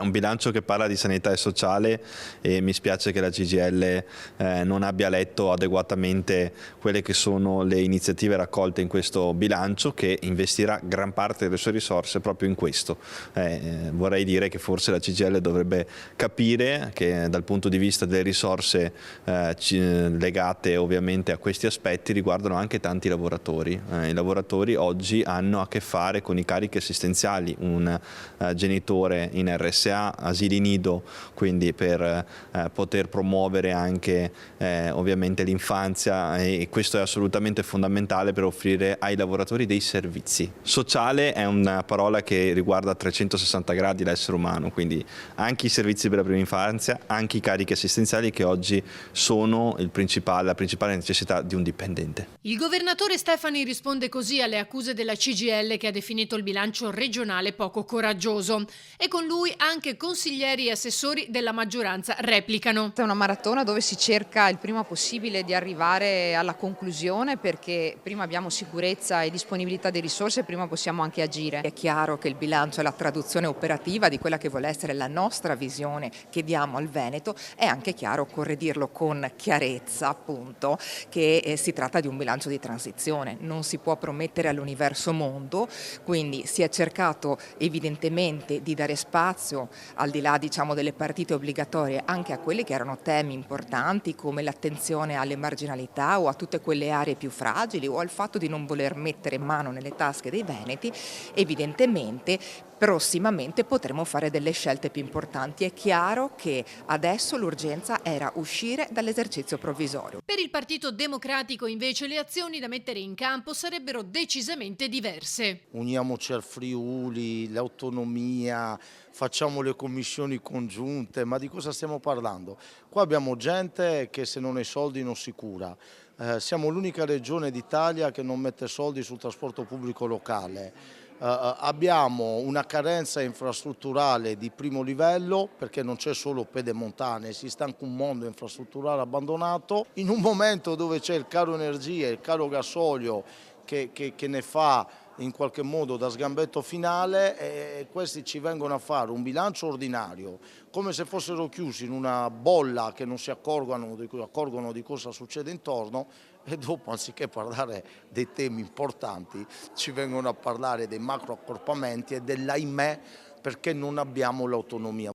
un bilancio che parla di sanità e sociale e mi spiace che la CGIL non abbia letto adeguatamente quelle che sono le iniziative raccolte in questo bilancio, che investirà gran parte delle sue risorse proprio in questo. Vorrei dire che forse la CGIL dovrebbe capire che dal punto di vista delle risorse legate ovviamente a questi aspetti riguardano anche tanti lavoratori. I lavoratori oggi hanno a che fare con i carichi assistenziali, un genitore in RSA, asili nido, quindi per poter promuovere anche ovviamente l'infanzia, e questo è assolutamente fondamentale per offrire ai lavoratori dei servizi. Sociale è una parola che riguarda a 360 gradi l'essere umano, quindi anche i servizi per la prima infanzia, anche i carichi assistenziali, che oggi sono la principale necessità di un dipendente. Il governatore Stefani risponde così alle accuse della CGIL, che ha definito il bilancio regionale poco coraggioso, e con lui anche consiglieri e assessori della maggioranza replicano. È una maratona dove si cerca il prima possibile di arrivare alla conclusione, perché prima abbiamo sicurezza e disponibilità di risorse, prima possiamo anche agire. È chiaro che il bilancio è la traduzione operativa di quella che vuole essere la nostra visione che diamo al Veneto. È anche chiaro, occorre dirlo con chiarezza appunto, che si tratta di un bilancio di transizione, non si può promettere all'universo mondo, quindi si è cercato evidentemente di dare spazio, al di là delle partite obbligatorie, anche a quelli che erano temi importanti come l'attenzione alle marginalità o a tutte quelle aree più fragili, o al fatto di non voler mettere mano nelle tasche dei veneti. Evidentemente prossimamente potremo fare delle scelte più importanti. È chiaro che adesso l'urgenza era uscire dall'esercizio provvisorio. Per il Partito Democratico invece le azioni da mettere in campo sarebbero decisamente diverse. Uniamoci al Friuli, l'autonomia, facciamo le commissioni congiunte, ma di cosa stiamo parlando? Qua abbiamo gente che se non ha i soldi non si cura. Siamo l'unica regione d'Italia che non mette soldi sul trasporto pubblico locale. Abbiamo una carenza infrastrutturale di primo livello, perché non c'è solo pedemontane, esiste anche un mondo infrastrutturale abbandonato. In un momento dove c'è il caro energia e il caro gasolio che ne fa in qualche modo da sgambetto finale, questi ci vengono a fare un bilancio ordinario, come se fossero chiusi in una bolla che non si accorgono di cosa succede intorno, e dopo, anziché parlare dei temi importanti, ci vengono a parlare dei macro accorpamenti e dell'ahimè, perché non abbiamo l'autonomia.